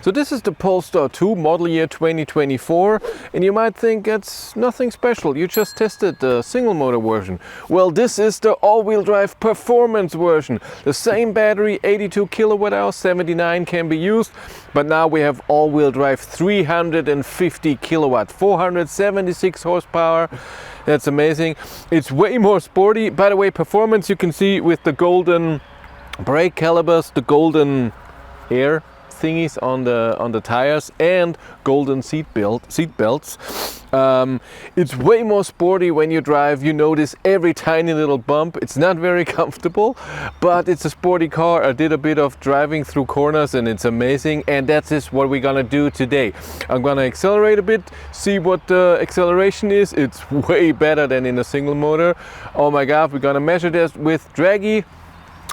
So this is the Polestar 2 model year 2024, and you might think it's nothing special, you just tested the single motor version. Well, this is the all-wheel drive performance version. The same battery, 82 kilowatt hours, 79 can be used, but now we have all-wheel drive 350 kilowatt, 476 horsepower. That's amazing. It's way more sporty. By the way, performance you can see with the golden brake calipers, the golden air thingies on the tires, and golden seat belts. It's way more sporty when you drive. You notice every tiny little bump. It's not very comfortable, but it's a sporty car. I did a bit of driving through corners and it's amazing, and that is what we're gonna do today. I'm gonna accelerate a bit, see what the acceleration is. It's way better than in a single motor. Oh my god, we're gonna measure this with Draggy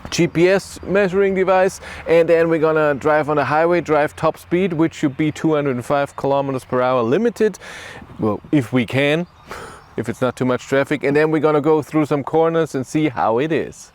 GPS measuring device, and then we're gonna drive on the highway, drive top speed, which should be 205 kilometers per hour limited. Well, if we can, if it's not too much traffic, and then we're gonna go through some corners and see how it is.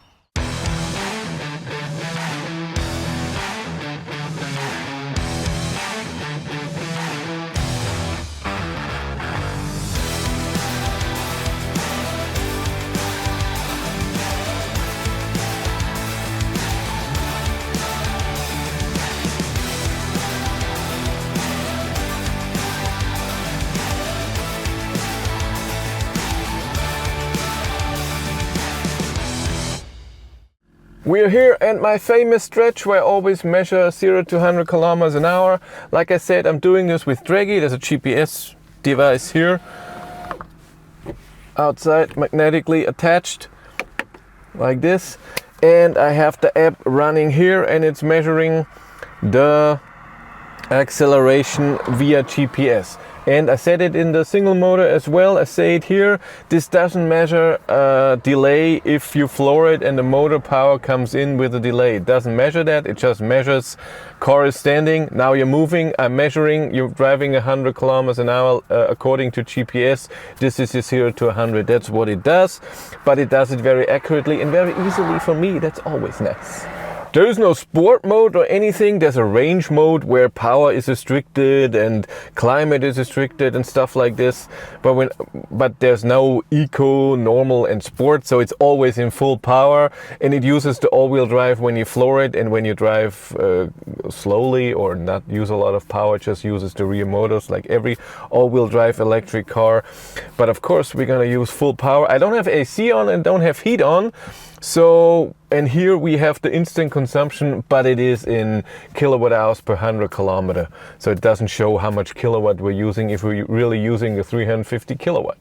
We're here at my famous stretch where I always measure 0 to 100 kilometers an hour. Like I said, I'm doing this with Draggy. There's a GPS device here outside, magnetically attached like this, and I have the app running here, and it's measuring the acceleration via GPS. And I said it in the single motor as well. I say it here. This doesn't measure delay if you floor it and the motor power comes in with a delay. It doesn't measure that. It just measures car is standing. Now you're moving. I'm measuring. You're driving 100 kilometers an hour according to GPS. This is your 0 to 100. That's what it does. But it does it very accurately and very easily for me. That's always nice. There is no sport mode or anything. There's a range mode where power is restricted and climate is restricted and stuff like this. But there's no eco, normal and sport, so it's always in full power, and it uses the all-wheel drive when you floor it, and when you drive slowly or not use a lot of power, it just uses the rear motors like every all-wheel drive electric car. But of course we're gonna use full power. I don't have AC on and don't have heat on. So, and here we have the instant consumption, but it is in kilowatt hours per 100 kilometer. So it doesn't show how much kilowatt we're using if we're really using the 350 kilowatt.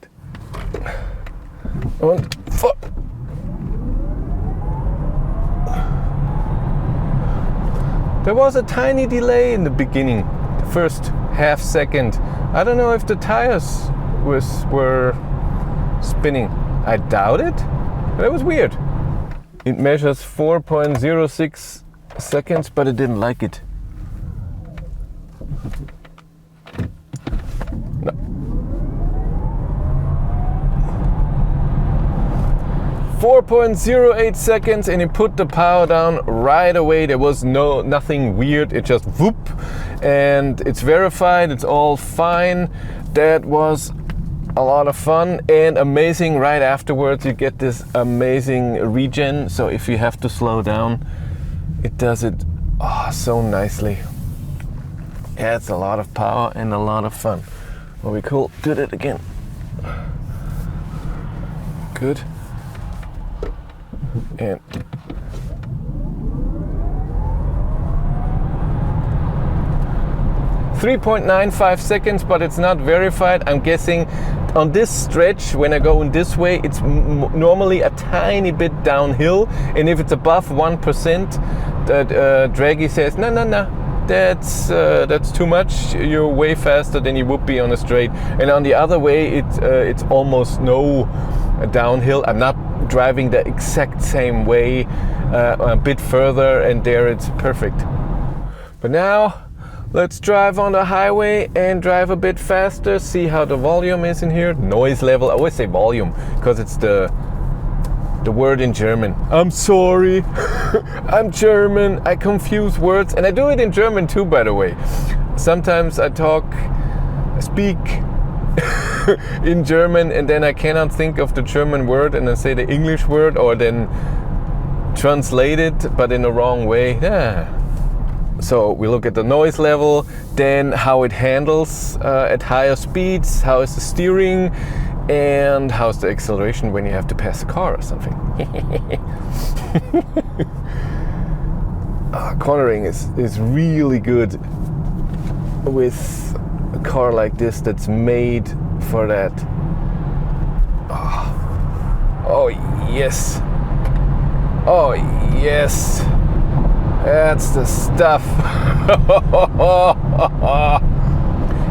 And there was a tiny delay in the beginning, the first half second. I don't know if the tires were spinning. I doubt it, but it was weird. It measures 4.06 seconds, but it didn't like it. No. 4.08 seconds, and it put the power down right away. There was nothing weird. It just whoop, and it's verified. It's all fine. That was a lot of fun and amazing. Right afterwards you get this amazing regen, so if you have to slow down, it does it so nicely. Yeah, it's a lot of power and a lot of fun. Well, we cool. Do that again. Good. And 3.95 seconds, but it's not verified. I'm guessing on this stretch, when I go in this way, it's normally a tiny bit downhill, and if it's above 1%, that Draggy says, no, that's too much. You're way faster than you would be on a straight. And on the other way, it's almost no downhill. I'm not driving the exact same way, a bit further, and there it's perfect. But now, let's drive on the highway and drive a bit faster, see how the volume is in here. Noise level, I always say volume because it's the the word in German. I'm sorry, I'm German, I confuse words, and I do it in German too, by the way. Sometimes I speak in German and then I cannot think of the German word and I say the English word or then translate it, but in the wrong way. Yeah. So we look at the noise level, then how it handles at higher speeds, how is the steering, and how's the acceleration when you have to pass a car or something. Cornering is really good with a car like this that's made for that. Oh yes. Oh yes. That's the stuff.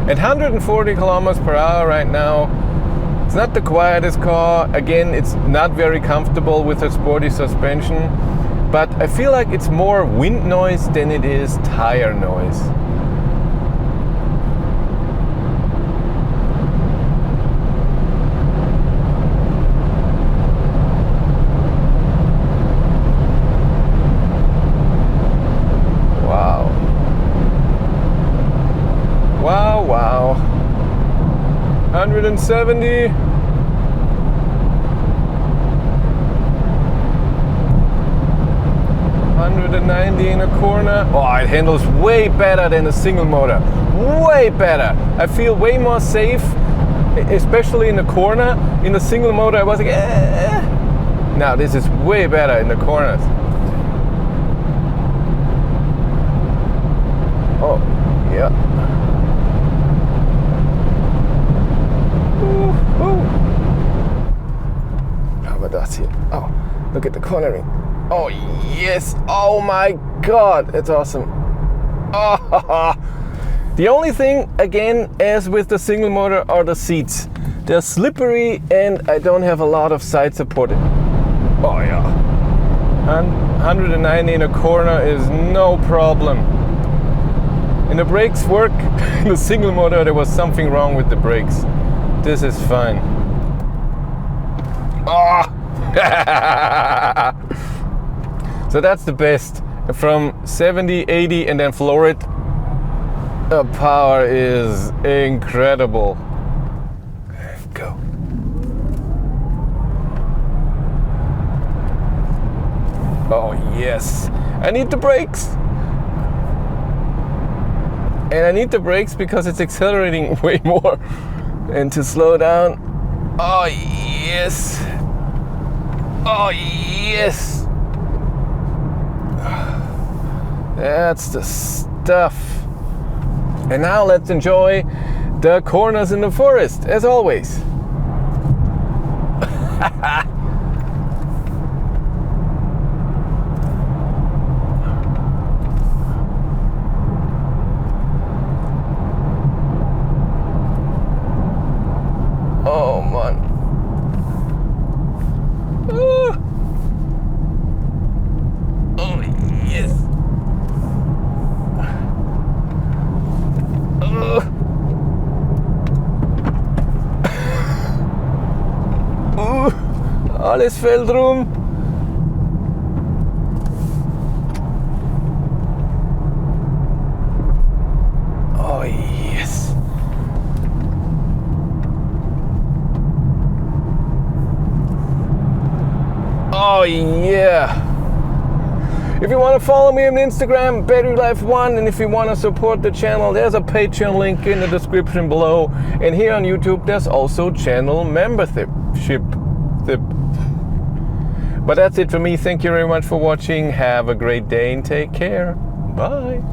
At 140 kilometers per hour right now, it's not the quietest car. Again, it's not very comfortable with a sporty suspension, but I feel like it's more wind noise than it is tire noise. Wow. 170. 190 in a corner. Oh, it handles way better than a single motor. Way better. I feel way more safe, especially in the corner. In the single motor, I was like, Now this is way better in the corners. Oh, yeah. How about that here? Oh, look at the cornering. Oh yes! Oh my God, it's awesome. Oh, the only thing, again, as with the single motor, are the seats. They're slippery and I don't have a lot of side support. Oh yeah. And 190 in a corner is no problem. And the brakes work. In the single motor there was something wrong with the brakes. This is fine. Oh! So that's the best. From 70, 80 and then floor it. The power is incredible. Go. Oh yes. I need the brakes. And I need the brakes because it's accelerating way more. And to slow down. Oh yes. Oh yes. That's the stuff. And now let's enjoy the corners in the forest, as always. Oh man. Oh yes. Alles fällt rum. Oh yes. Oh yeah. If you want to follow me on Instagram, BatteryLife1, and if you want to support the channel, there's a Patreon link in the description below. And here on YouTube, there's also channel membership. But that's it for me. Thank you very much for watching. Have a great day and take care. Bye.